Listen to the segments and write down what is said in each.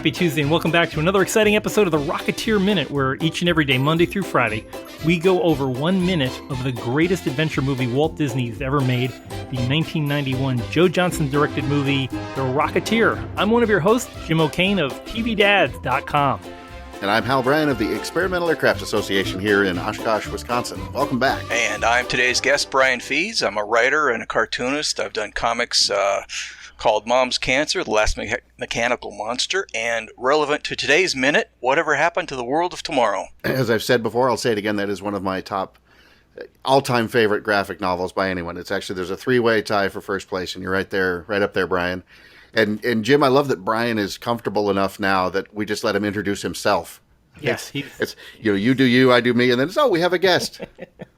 Happy Tuesday and welcome back to another exciting episode of the Rocketeer Minute, where each and every day, Monday through Friday, we go over 1 minute of the greatest adventure movie Walt Disney's ever made, the 1991 Joe Johnston directed movie, The Rocketeer. I'm one of your hosts, Jim O'Kane of TVDads.com. And I'm Hal Bryan of the Experimental Aircraft Association here in Oshkosh, Wisconsin. Welcome back. And I'm today's guest, Brian Fies. I'm a writer and a cartoonist. I've done comics called Mom's Cancer, The Last Mechanical Monster, and relevant to today's minute, Whatever Happened to the World of Tomorrow. As I've said before, I'll say it again, that is one of my top all-time favorite graphic novels by anyone. It's actually, there's a three-way tie for first place, and you're right there, right up there, Brian. And Jim, I love that Brian is comfortable enough now that we just let him introduce himself. Yes. It's you do you, I do me, and then it's, we have a guest.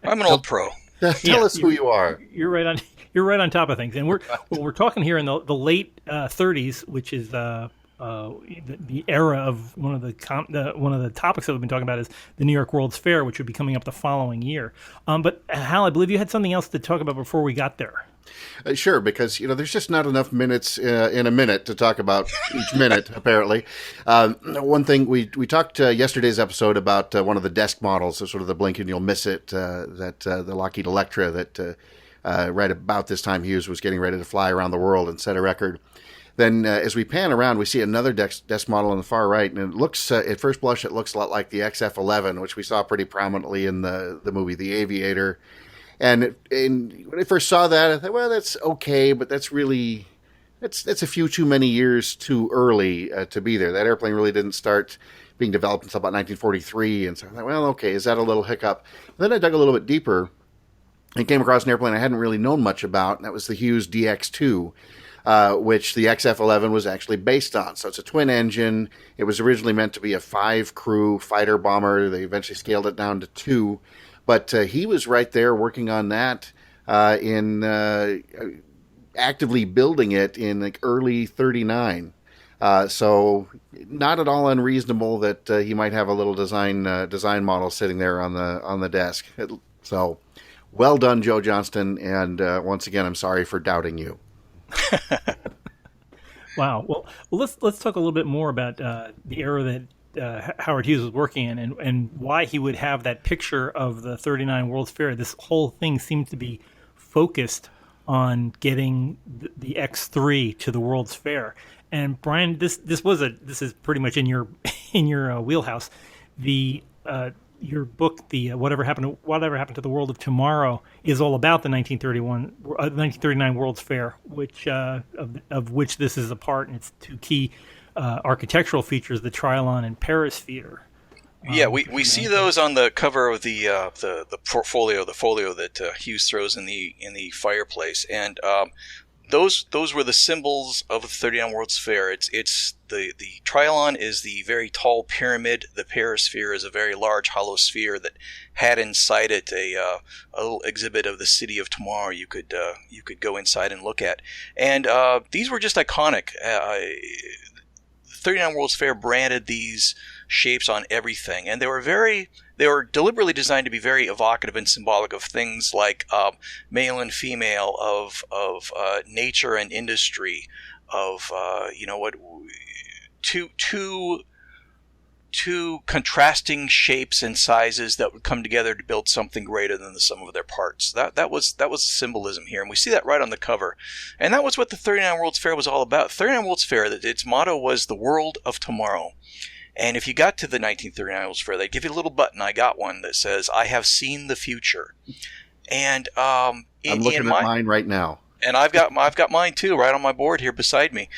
I'm an old pro. Tell us who you are. You're right on top of things, and we're talking here in the late 30s, which is the era of one of the topics that we've been talking about is the New York World's Fair, which would be coming up the following year. But Hal, I believe you had something else to talk about before we got there. Sure, because there's just not enough minutes in a minute to talk about each minute. Apparently, one thing we talked yesterday's episode about one of the desk models, sort of the blink and you'll miss it, the Lockheed Electra that right about this time Hughes was getting ready to fly around the world and set a record. Then as we pan around, we see another desk model on the far right, and it looks at first blush it looks a lot like the XF-11, which we saw pretty prominently in the movie The Aviator. And when I first saw that, I thought, well, that's okay, but that's a few too many years too early to be there. That airplane really didn't start being developed until about 1943, and so I thought, well, okay, is that a little hiccup? And then I dug a little bit deeper and came across an airplane I hadn't really known much about, and that was the Hughes DX-2, which the XF-11 was actually based on. So it's a twin engine. It was originally meant to be a 5-crew fighter bomber. They eventually scaled it down to 2. But he was right there working on that actively building it in like early 39. So not at all unreasonable that he might have a little design model sitting there on the desk. So well done, Joe Johnston. And once again, I'm sorry for doubting you. Wow. Well, let's talk a little bit more about the era that Howard Hughes was working in and why he would have that picture of the 39 World's Fair. This whole thing seems to be focused on getting the X3 to the World's Fair. And Brian, this is pretty much in your wheelhouse. Your book, the Whatever Happened to the World of Tomorrow, is all about the 1939 World's Fair, which of which this is a part, and it's two key architectural features: the Trilon and Perisphere. Yeah, we see those on the cover of the folio that Hughes throws in the fireplace, and those were the symbols of the 39 World's Fair. It's the Trilon is the very tall pyramid. The Perisphere is a very large hollow sphere that had inside it a little exhibit of the city of tomorrow. You could go inside and look at, and these were just iconic. 39 World's Fair branded these shapes on everything, and they were deliberately designed to be very evocative and symbolic of things like male and female, of nature and industry, of two contrasting shapes and sizes that would come together to build something greater than the sum of their parts. That was the symbolism here, and we see that right on the cover. And that was what the 39 World's Fair was all about. 39 World's Fair, its motto was the world of tomorrow. And if you got to the 1939 World's Fair, they'd give you a little button. I got one that says, "I have seen the future." And I'm looking at mine right now. And I've got mine too, right on my board here beside me.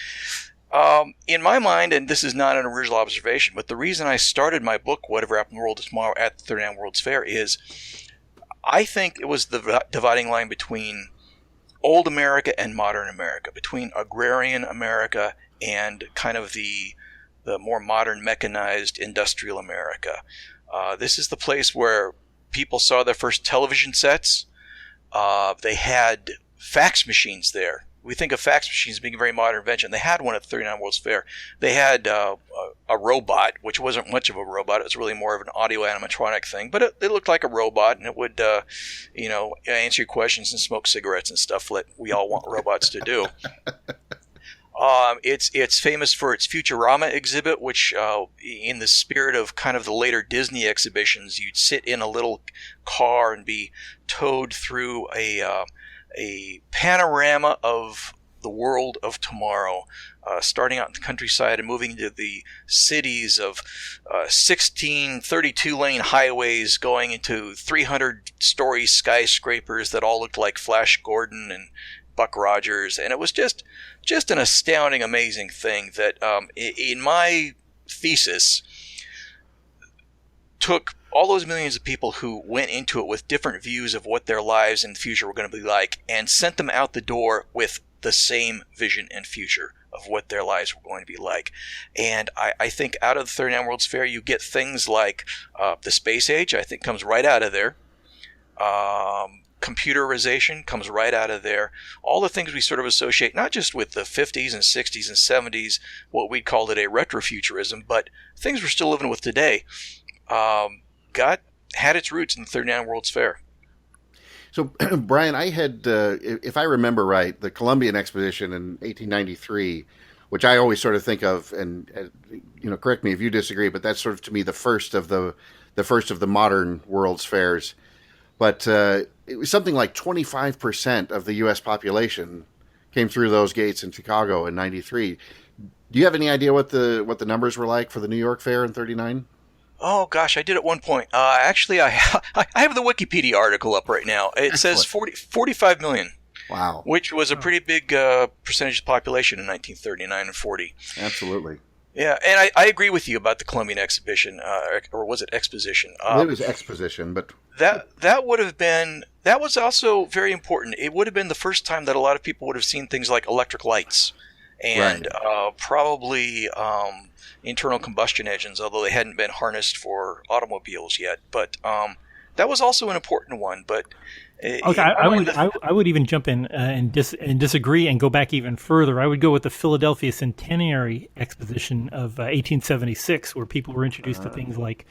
In my mind, and this is not an original observation, but the reason I started my book, Whatever Happened to the World of Tomorrow, at the 39 World's Fair is I think it was the dividing line between old America and modern America, between agrarian America and kind of the more modern, mechanized, industrial America. This is the place where people saw their first television sets. They had fax machines there. We think of fax machines being a very modern invention. They had one at the 39 World's Fair. They had a robot, which wasn't much of a robot. It was really more of an audio animatronic thing. But it looked like a robot, and it would, answer your questions and smoke cigarettes and stuff that we all want robots to do. It's famous for its Futurama exhibit, which, in the spirit of kind of the later Disney exhibitions, you'd sit in a little car and be towed through a panorama of the world of tomorrow, starting out in the countryside and moving into the cities of 16 32-lane highways going into 300-story skyscrapers that all looked like Flash Gordon and Buck Rogers. And it was just an astounding, amazing thing that, in my thesis, took all those millions of people who went into it with different views of what their lives in the future were going to be like and sent them out the door with the same vision and future of what their lives were going to be like. And I think out of the 39 World's Fair, you get things like the space age, I think comes right out of there. Computerization comes right out of there. All the things we sort of associate, not just with the 50s and 60s and 70s, what we'd call today retrofuturism, but things we're still living with today, had its roots in the 39 World's Fair. So, Brian, I had, if I remember right, the Columbian Exposition in 1893, which I always sort of think of, and correct me if you disagree, but that's sort of to me the first of the modern World's Fairs. But it was something like 25% of the U.S. population came through those gates in Chicago in '93. Do you have any idea what the numbers were like for the New York Fair in '39? Oh gosh, I did at one point. Actually, I have the Wikipedia article up right now. It says 45 million. Wow. Which was a pretty big percentage of the population in 1939 and 40. Absolutely. Yeah, and I agree with you about the Columbian Exhibition, or was it Exposition? It was Exposition, but that was also very important. It would have been the first time that a lot of people would have seen things like electric lights and probably internal combustion engines, although they hadn't been harnessed for automobiles yet. But that was also an important one. But okay, I would even jump in and disagree and go back even further. I would go with the Philadelphia Centenary Exposition of 1876, where people were introduced to things like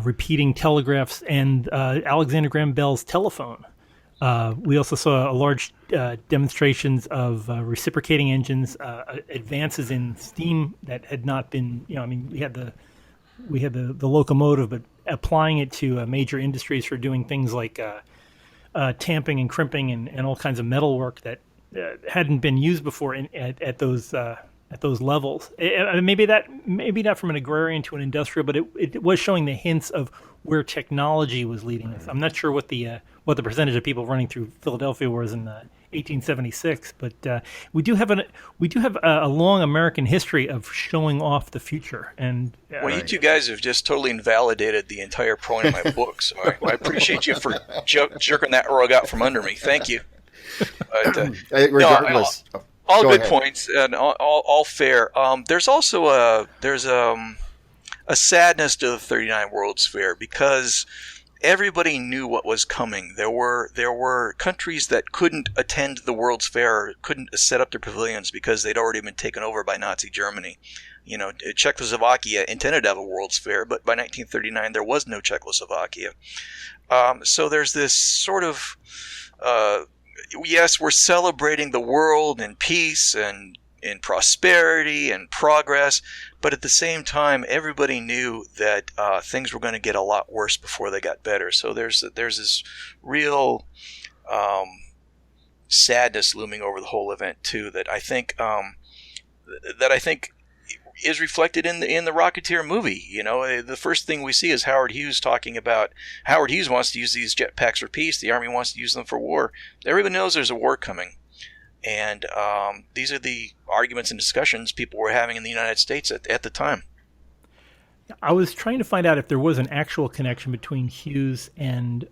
repeating telegraphs and Alexander Graham Bell's telephone. We also saw a large demonstrations of reciprocating engines, advances in steam that had not been, we had the locomotive, but applying it to major industries for doing things like tamping and crimping and all kinds of metal work that hadn't been used before at those levels. Maybe not from an agrarian to an industrial, but it was showing the hints of where technology was leading us. I'm not sure what the percentage of people running through Philadelphia was in 1876, but we do have a long American history of showing off the future. And you two guys have just totally invalidated the entire point of my book. So I appreciate you for jerking that rug out from under me. Thank you. But, regardless. All good points and all fair. There's also a sadness to the 39 World's Fair because everybody knew what was coming. There were countries that couldn't attend the World's Fair, couldn't set up their pavilions because they'd already been taken over by Nazi Germany. Czechoslovakia intended to have a World's Fair, but by 1939 there was no Czechoslovakia. So there's this sort of yes, we're celebrating the world and peace and prosperity and progress, but at the same time, everybody knew that things were going to get a lot worse before they got better. So there's this real sadness looming over the whole event too. That I think is reflected in the Rocketeer movie. The first thing we see is Howard Hughes talking about Howard Hughes wants to use these jetpacks for peace. The Army wants to use them for war. Everyone knows there's a war coming. And these are the arguments and discussions people were having in the United States at the time. I was trying to find out if there was an actual connection between Hughes and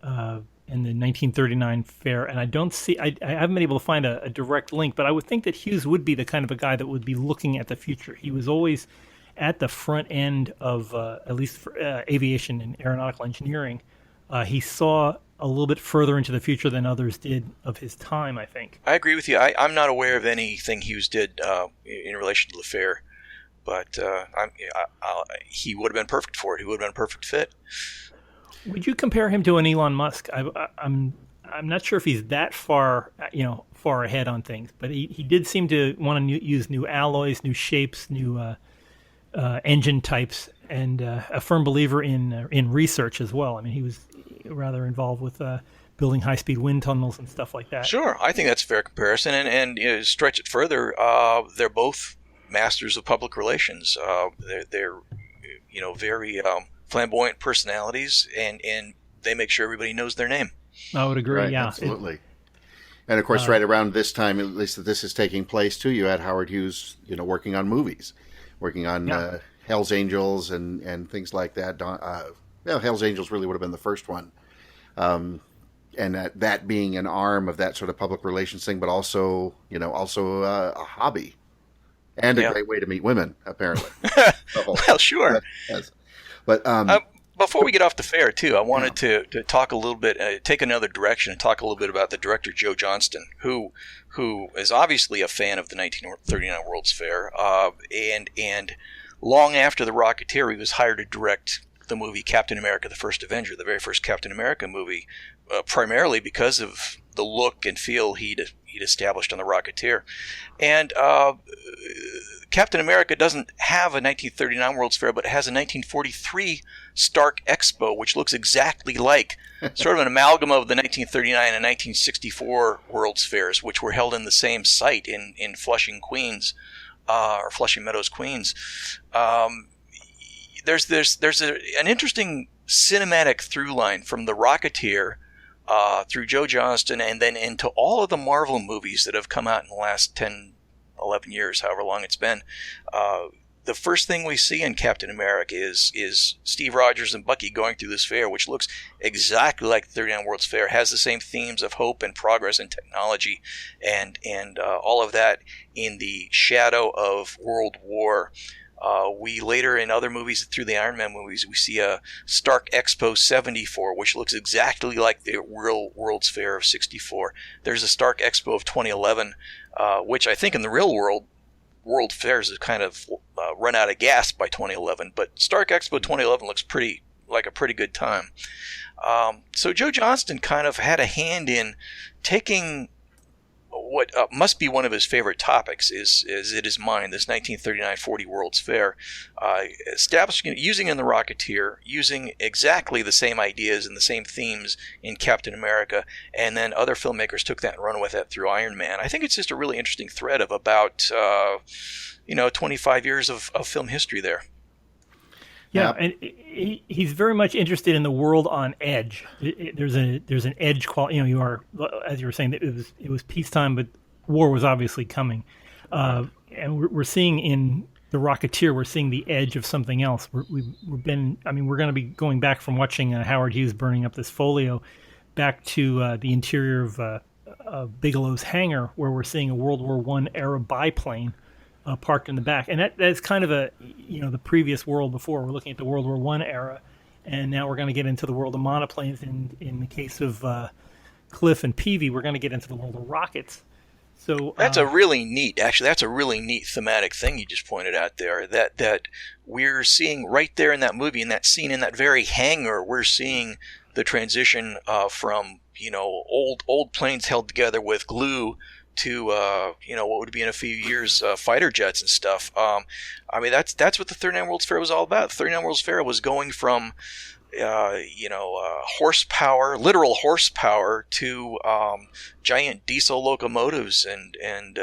the 1939 fair, and I don't see. I haven't been able to find a direct link, but I would think that Hughes would be the kind of a guy that would be looking at the future. He was always at the front end of at least for aviation and aeronautical engineering. He saw a little bit further into the future than others did of his time, I think. I agree with you. I'm not aware of anything Hughes did in relation to the fair, but he would have been perfect for it. He would have been a perfect fit. Would you compare him to an Elon Musk? I'm not sure if he's that far, far ahead on things, but he did seem to want to use new alloys, new shapes, new engine types, and a firm believer in research as well. I mean, he was rather involved with building high-speed wind tunnels and stuff like that. Sure, I think that's a fair comparison, and stretch it further. They're both masters of public relations. They're very flamboyant personalities, and they make sure everybody knows their name. I would agree. Right, yeah, absolutely. And of course, right around this time, at least that this is taking place too, you had Howard Hughes, working on movies, working on Hell's Angels and things like that. Hell's Angels really would have been the first one. And that being an arm of that sort of public relations thing, but also a hobby and a great way to meet women, apparently. Well, sure. But before we get off the fair, too, I wanted to talk a little bit, take another direction, and talk a little bit about the director Joe Johnston, who is obviously a fan of the 1939 World's Fair, and long after the Rocketeer, he was hired to direct the movie Captain America: The First Avenger, the very first Captain America movie, primarily because of the look and feel he'd established on the Rocketeer. And Captain America doesn't have a 1939 World's Fair, but it has a 1943 Stark Expo, which looks exactly like sort of an amalgam of the 1939 and 1964 World's Fairs, which were held in the same site in Flushing, Queens, or Flushing Meadows, Queens. There's an interesting cinematic through line from the Rocketeer through Joe Johnston and then into all of the Marvel movies that have come out in the last 10, 11 years, however long it's been. The first thing we see in Captain America is Steve Rogers and Bucky going through this fair, which looks exactly like the 39 World's Fair, has the same themes of hope and progress and technology and all of that in the shadow of World War. We later, in other movies, through the Iron Man movies, we see a Stark Expo 74, which looks exactly like the real World's Fair of 64. There's a Stark Expo of 2011, which I think in the real World Fairs has kind of run out of gas by 2011. But Stark Expo 2011 looks like a pretty good time. So Joe Johnston kind of had a hand in taking what must be one of his favorite topics is it is mine, this 1939-40 World's Fair, establishing, using in the Rocketeer, using exactly the same ideas and the same themes in Captain America, and then other filmmakers took that and run with it through Iron Man. I think it's just a really interesting thread of about 25 years of film history there. Yeah, and he's very much interested in the world on edge. There's an edge quality. You are, as you were saying, it was peacetime, but war was obviously coming. And we're seeing in the Rocketeer, we're seeing the edge of something else. We're going to be going back from watching Howard Hughes burning up this folio, back to the interior of Bigelow's hangar, where we're seeing a World War I era biplane parked in the back, and that's kind of the previous world before. We're looking at the World War I era, and now we're going to get into the world of monoplanes. In the case of Cliff and Peavy, we're going to get into the world of rockets. So that's a really neat thematic thing you just pointed out there. That we're seeing right there in that movie, in that scene, in that very hangar, we're seeing the transition from old planes held together with glue to what would be in a few years fighter jets and stuff. That's what the 39 World's Fair was all about. The 39 World's Fair was going from horsepower, literal horsepower, to giant diesel locomotives and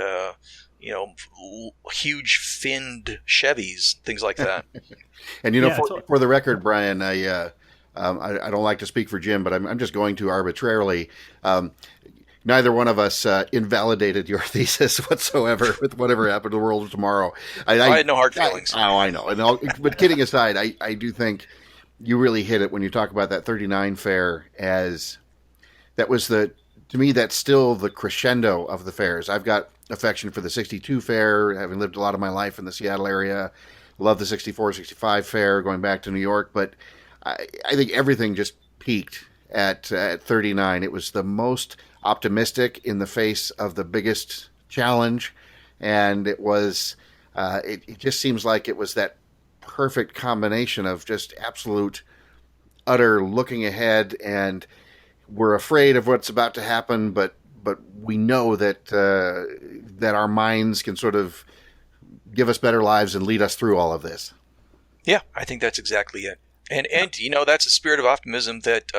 huge finned Chevys, things like that. And for the record, Brian, I don't like to speak for Jim, but I'm just going to arbitrarily. Neither one of us invalidated your thesis whatsoever with whatever happened to the world tomorrow. I had no hard feelings. I know. But kidding aside, I do think you really hit it when you talk about that 39 fair as that was to me, that's still the crescendo of the fairs. I've got affection for the 62 fair, having lived a lot of my life in the Seattle area. Love the 64, 65 fair, going back to New York. But I think everything just peaked at 39. It was the most optimistic in the face of the biggest challenge, and it was it just seems like it was that perfect combination of just absolute utter looking ahead and we're afraid of what's about to happen, but we know that that our minds can sort of give us better lives and lead us through all of this. Yeah, I think that's exactly it. And that's a spirit of optimism that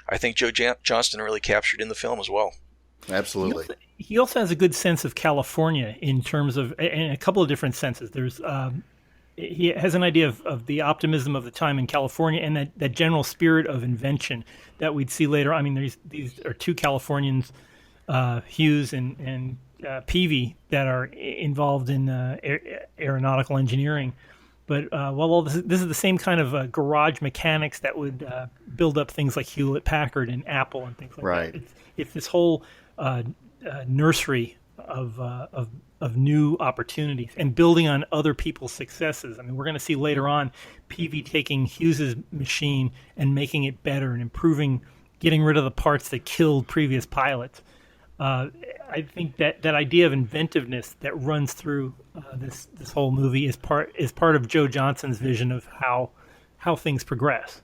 I think Joe Johnston really captured in the film as well. Absolutely. He also has a good sense of California in terms of, in a couple of different senses. There's he has an idea of the optimism of the time in California and that general spirit of invention that we'd see later. I mean, these are two Californians, Hughes and Peavy, that are involved in aeronautical engineering. But while this is the same kind of garage mechanics that would build up things like Hewlett-Packard and Apple and things like that. It's this whole nursery of new opportunities and building on other people's successes. I mean, we're going to see later on Peavy taking Hughes's machine and making it better and improving, getting rid of the parts that killed previous pilots. I think that idea of inventiveness that runs through this whole movie is part of Joe Johnston's vision of how things progress.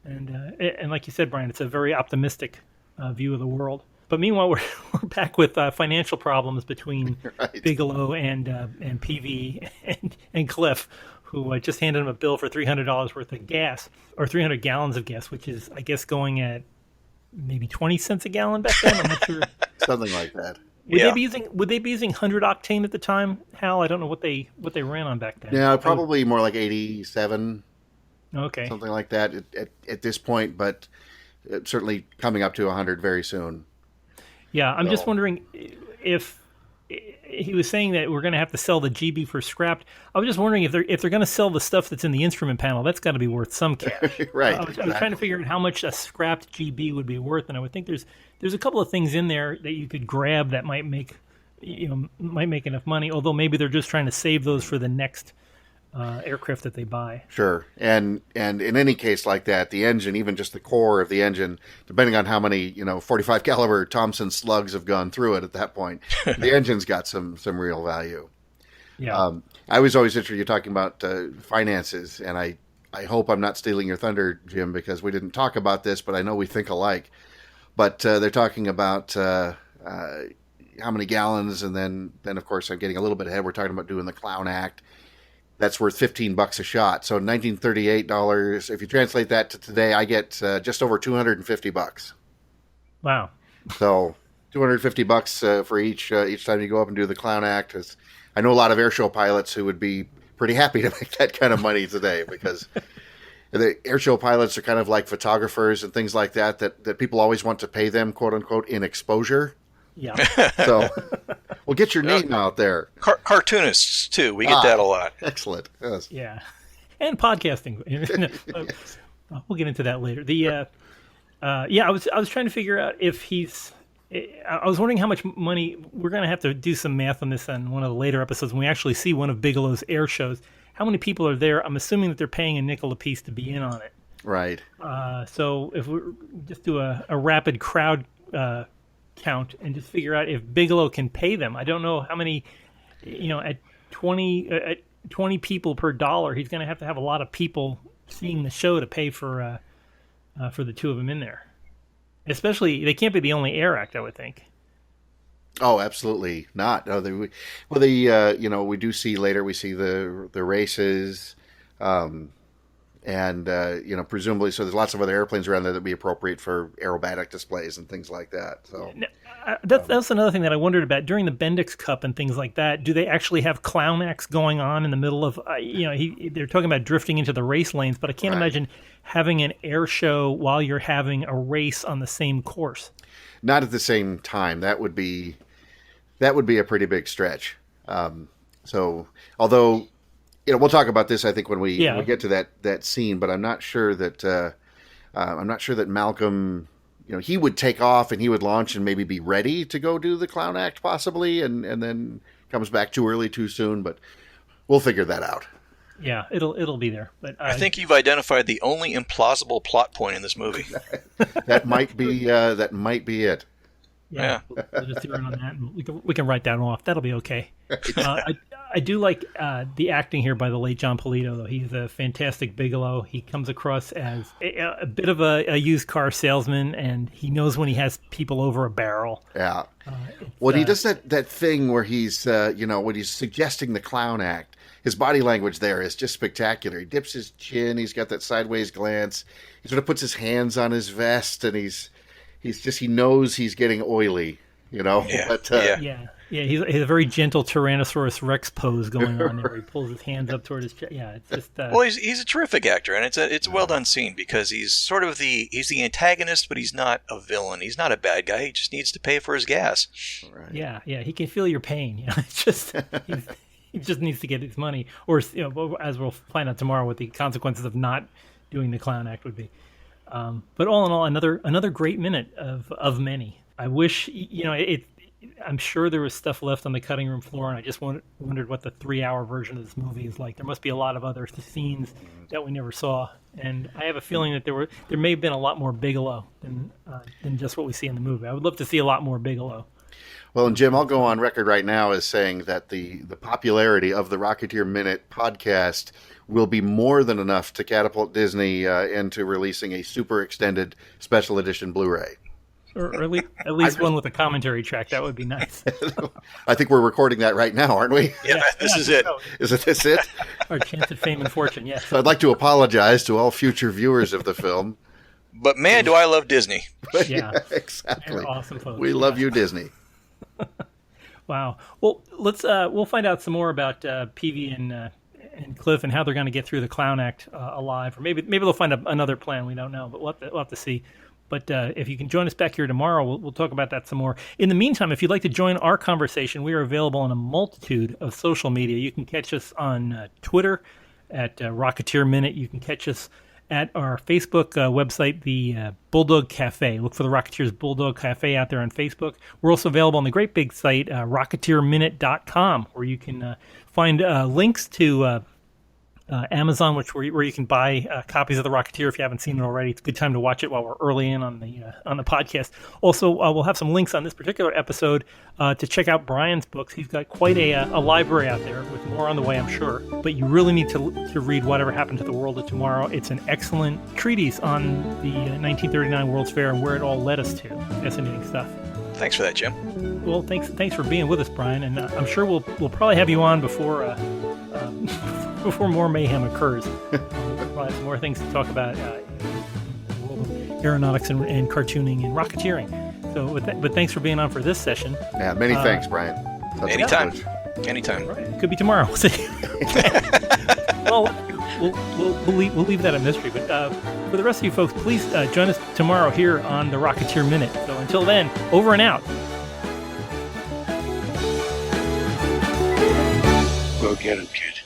And like you said, Brian, it's a very optimistic view of the world. But meanwhile, we're back with financial problems between right. Bigelow and Peavy and Cliff, who just handed him a bill for $300 worth of gas, or 300 gallons of gas, which is, I guess, going at maybe 20 cents a gallon back then. I'm not sure. Something like that. Would they be using 100 octane at the time, Hal? I don't know what they ran on back then. Yeah, probably more like 87. Okay. Something like that at this point, but certainly coming up to 100 very soon. Yeah, I'm just wondering if he was saying that we're going to have to sell the GB for scrapped. I was just wondering if they're going to sell the stuff that's in the instrument panel. That's got to be worth some cash. Right. I was trying to figure out how much a scrapped GB would be worth, and I would think there's a couple of things in there that you could grab that might make enough money. Although maybe they're just trying to save those for the next aircraft that they buy. Sure. And in any case like that, the engine, even just the core of the engine, depending on how many 45 caliber Thompson slugs have gone through it at that point, the engine's got some real value. Yeah. I was always interested. You're talking about finances, and I hope I'm not stealing your thunder, Jim, because we didn't talk about this, but I know we think alike. But they're talking about how many gallons, and then of course I'm getting a little bit ahead. We're talking about doing the Clown Act. That's worth $15 a shot. So $1938. If you translate that to today, I get just over $250. Wow. So $250 for each time you go up and do the Clown Act. I know a lot of airshow pilots who would be pretty happy to make that kind of money today, because the airshow pilots are kind of like photographers and things like that people always want to pay them, quote unquote, in exposure. Yeah. So, well, get your name out there. Cartoonists too. We get that a lot. Excellent. Yes. Yeah. And podcasting. We'll get into that later. I was trying to figure out if he's. I was wondering how much money we're going to have to do some math on this on one of the later episodes when we actually see one of Bigelow's air shows. How many people are there? I'm assuming that they're paying a nickel apiece to be in on it. Right. So if we just do a rapid crowd count and just figure out if Bigelow can pay them. I don't know how many, at 20 people per dollar, he's going to have a lot of people seeing the show to pay for the two of them in there. Especially, they can't be the only air act, I would think. Oh, absolutely not. No, we do see later. We see the races, and presumably, so there's lots of other airplanes around there that would be appropriate for aerobatic displays and things like that. So that's another thing that I wondered about during the Bendix Cup and things like that. Do they actually have clown acts going on in the middle of? They're talking about drifting into the race lanes, but I can't imagine having an air show while you're having a race on the same course. Not at the same time. That would be a pretty big stretch. So although. We'll talk about this, I think, when we get to that scene. But I'm not sure that Malcolm, he would take off and he would launch and maybe be ready to go do the Clown Act, possibly, and then comes back too early, too soon. But we'll figure that out. Yeah, it'll be there. But I think you've identified the only implausible plot point in this movie. That might be it. Yeah. We'll just zero in on that, and we can write that off. That'll be okay. I do like the acting here by the late John Polito, though. He's a fantastic Bigelow. He comes across as a bit of a used car salesman, and he knows when he has people over a barrel. Yeah. Well, he does that thing where he's, when he's suggesting the clown act. His body language there is just spectacular. He dips his chin. He's got that sideways glance. He sort of puts his hands on his vest, and he knows he's getting oily, Yeah. But, Yeah, he's a very gentle Tyrannosaurus Rex pose going on there. Where he pulls his hands up toward his chest. Yeah, it's just. Well, he's a terrific actor, and it's a well done scene because he's sort of the antagonist, but he's not a villain. He's not a bad guy. He just needs to pay for his gas. Right. Yeah, he can feel your pain. It's just he just needs to get his money, or as we'll find out tomorrow, what the consequences of not doing the clown act would be. But all in all, another great minute of many. I wish I'm sure there was stuff left on the cutting room floor, and I just wondered what the 3-hour version of this movie is like. There must be a lot of other scenes that we never saw, and I have a feeling that there may have been a lot more Bigelow than just what we see in the movie. I would love to see a lot more Bigelow. Well, and Jim, I'll go on record right now as saying that the popularity of the Rocketeer Minute podcast will be more than enough to catapult Disney into releasing a super extended special edition Blu-ray. Or at least one with a commentary track. That would be nice. I think we're recording that right now, aren't we? Yeah, this is it. Is this it? Our chance at fame and fortune, yes. So I'd like to apologize to all future viewers of the film. But man, do I love Disney. Yeah, exactly. They're awesome folks. We love you, Disney. Wow. Well, we'll find out some more about Peavy and Cliff and how they're going to get through the clown act alive, or maybe they'll find another plan. We don't know, but we'll have to see. But if you can join us back here tomorrow, we'll talk about that some more. In the meantime, if you'd like to join our conversation, we are available on a multitude of social media. You can catch us on Twitter at Rocketeer Minute. You can catch us at our Facebook website, the Bulldog Cafe. Look for the Rocketeers Bulldog Cafe out there on Facebook. We're also available on the great big site, rocketeerminute.com, where you can find links to Amazon, where you can buy copies of the Rocketeer if you haven't seen it already. It's a good time to watch it while we're early in on the podcast. Also, we'll have some links on this particular episode to check out Brian's books. He's got quite a library out there with more on the way, I'm sure. But you really need to read Whatever Happened to the World of Tomorrow. It's an excellent treatise on the 1939 World's Fair and where it all led us to. Fascinating stuff. Thanks for that, Jim. Well, thanks for being with us, Brian. And I'm sure we'll probably have you on before more mayhem occurs. We'll probably have some more things to talk about the world of aeronautics and cartooning and rocketeering. So, but thanks for being on for this session. Yeah, many thanks, Brian. Anytime. Anytime. Right. Could be tomorrow. We'll see. Well, we'll leave that a mystery. But for the rest of you folks, please join us tomorrow here on the Rocketeer Minute. So until then, over and out. Go get him, kid.